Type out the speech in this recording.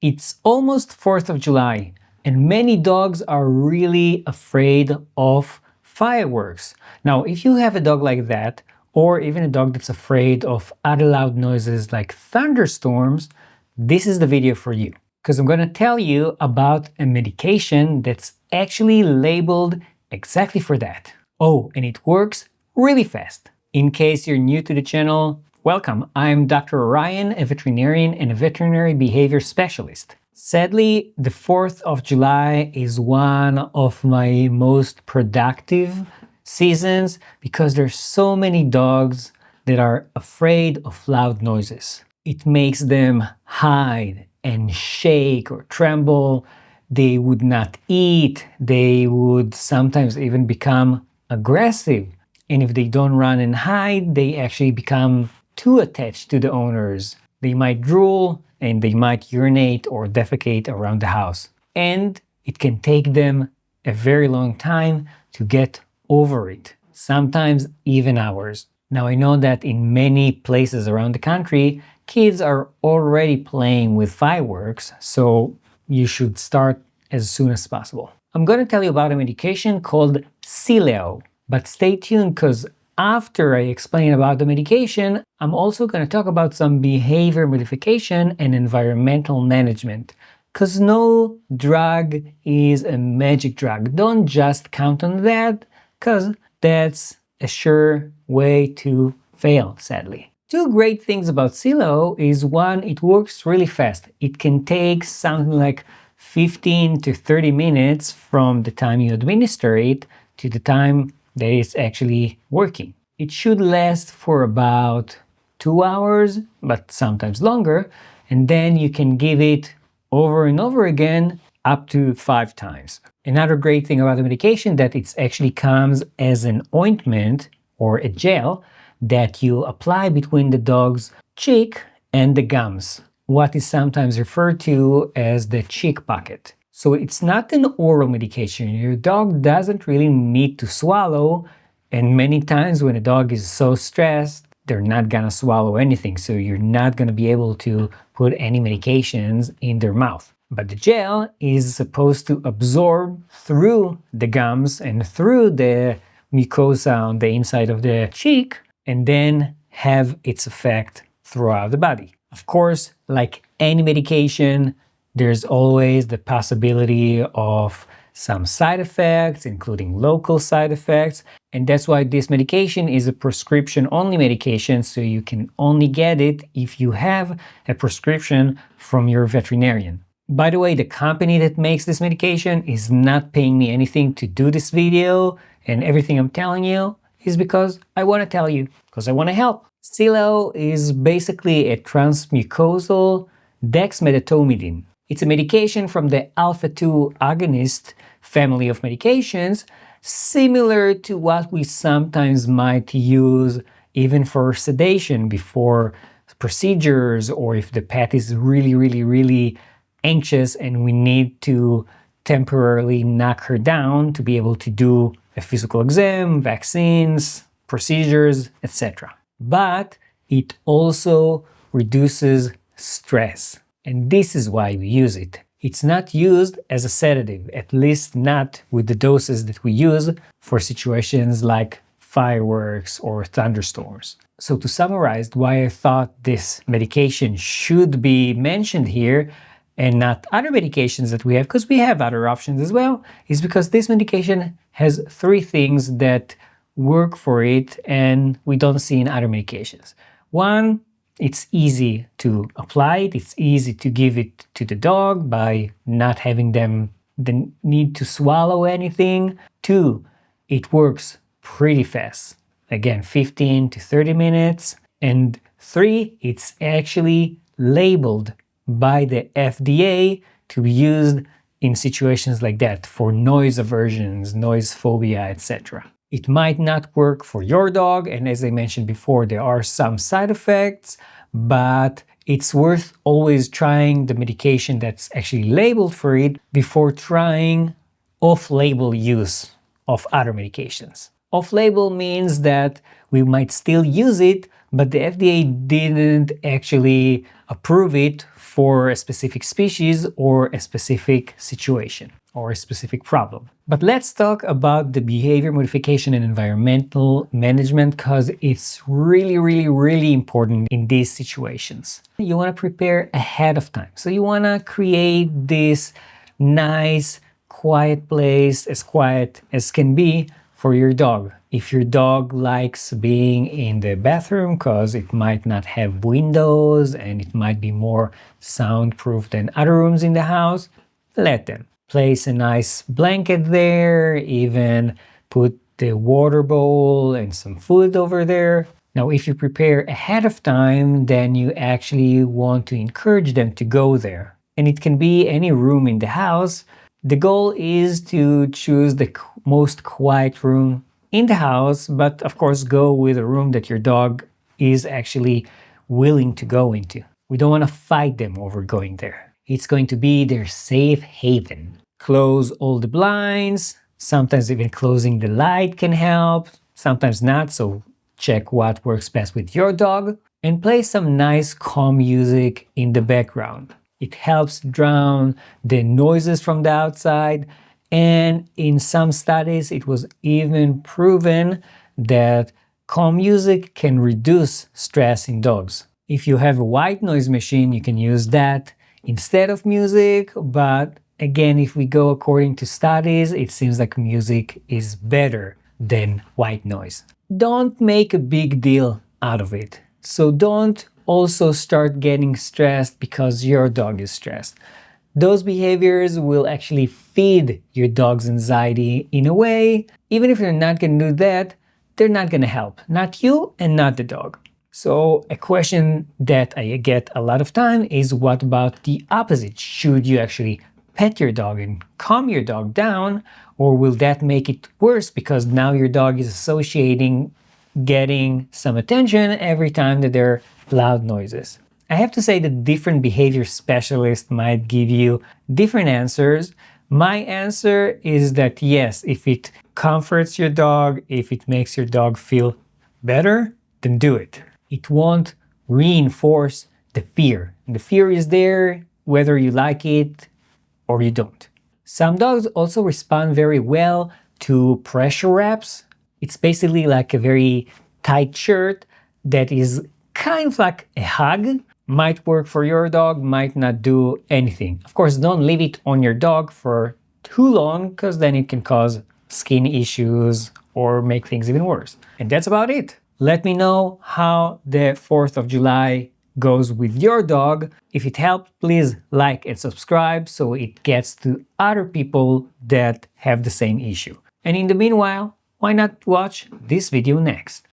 It's almost 4th of July, and many dogs are really afraid of fireworks. Now, if you have a dog like that, or even a dog that's afraid of other loud noises like thunderstorms, this is the video for you. Because I'm going to tell you about a medication that's actually labeled exactly for that. Oh, and it works really fast. In case you're new to the channel, welcome. I'm Dr. Orion, a veterinarian and a veterinary behavior specialist. Sadly, the 4th of July is one of my most productive seasons because there's so many dogs that are afraid of loud noises. It makes them hide and shake or tremble. They would not eat. They would sometimes even become aggressive. And if they don't run and hide, they actually become too attached to the owners. They might drool and they might urinate or defecate around the house. And it can take them a very long time to get over it, sometimes even hours. Now, I know that in many places around the country, kids are already playing with fireworks, so you should start as soon as possible. I'm going to tell you about a medication called Sileo, but stay tuned because after I explain about the medication, I'm also going to talk about some behavior modification and environmental management. Because no drug is a magic drug. Don't just count on that, because that's a sure way to fail, sadly. Two great things about Sileo is one, it works really fast. It can take something like 15 to 30 minutes from the time you administer it to the time that it's actually working. It should last for about 2 hours, but sometimes longer, and then you can give it over and over again up to 5 times. Another great thing about the medication that it actually comes as an ointment or a gel that you apply between the dog's cheek and the gums, what is sometimes referred to as the cheek pocket. So it's not an oral medication. Your dog doesn't really need to swallow, and many times when a dog is so stressed, they're not gonna swallow anything, so you're not gonna be able to put any medications in their mouth. But the gel is supposed to absorb through the gums and through the mucosa on the inside of the cheek, and then have its effect throughout the body. Of course, like any medication, there's always the possibility of some side effects, including local side effects, and that's why this medication is a prescription-only medication, so you can only get it if you have a prescription from your veterinarian. By the way, the company that makes this medication is not paying me anything to do this video, and everything I'm telling you is because I want to tell you, because I want to help. Sileo is basically a transmucosal dexmedetomidine. It's a medication from the alpha-2 agonist family of medications, similar to what we sometimes might use even for sedation before procedures, or if the pet is really anxious and we need to temporarily knock her down to be able to do a physical exam, vaccines, procedures, etc. But it also reduces stress. And this is why we use it. It's not used as a sedative, at least not with the doses that we use for situations like fireworks or thunderstorms. So to summarize why I thought this medication should be mentioned here and not other medications that we have, because we have other options as well, is because this medication has 3 things that work for it and we don't see in other medications. One, it's easy to apply it. It's easy to give it to the dog by not having them the need to swallow anything. 2, it works pretty fast. Again, 15 to 30 minutes. And 3, it's actually labeled by the FDA to be used in situations like that for noise aversions, noise phobia, etc. It might not work for your dog, and as I mentioned before, there are some side effects, but it's worth always trying the medication that's actually labeled for it before trying off-label use of other medications. Off-label means that we might still use it, but the FDA didn't actually approve it for a specific species or a specific situation or a specific problem. But let's talk about the behavior modification and environmental management, because it's really important in these situations. You want to prepare ahead of time. So you want to create this nice, quiet place, as quiet as can be, for your dog. If your dog likes being in the bathroom because it might not have windows and it might be more soundproof than other rooms in the house, let them. Place a nice blanket there, even put the water bowl and some food over there. Now, if you prepare ahead of time, then you actually want to encourage them to go there. And it can be any room in the house. The goal is to choose the most quiet room in the house, but of course go with a room that your dog is actually willing to go into. We don't want to fight them over going there. It's going to be their safe haven. Close all the blinds. Sometimes even closing the light can help, sometimes not, so check what works best with your dog. And play some nice calm music in the background. It helps drown the noises from the outside, and in some studies it was even proven that calm music can reduce stress in dogs. If you have a white noise machine, you can use that instead of music, but again, if we go according to studies, it seems like music is better than white noise. Don't make a big deal out of it. So don't also start getting stressed because your dog is stressed. Those behaviors will actually feed your dog's anxiety in a way. Even if you're not going to do that, they're not going to help. Not you and not the dog. So a question that I get a lot of time is, what about the opposite? Should you actually pet your dog and calm your dog down, or will that make it worse because now your dog is associating getting some attention every time that there are loud noises? I have to say that different behavior specialists might give you different answers. My answer is that yes, if it comforts your dog, if it makes your dog feel better, then do it. It won't reinforce the fear. The fear is there whether you like it or you don't. Some dogs also respond very well to pressure wraps. It's basically like a very tight shirt that is kind of like a hug. Might work for your dog, might not do anything. Of course, don't leave it on your dog for too long, because then it can cause skin issues or make things even worse. And that's about it. Let me know how the 4th of July goes with your dog. If it helped, please like and subscribe so it gets to other people that have the same issue. And in the meanwhile, why not watch this video next?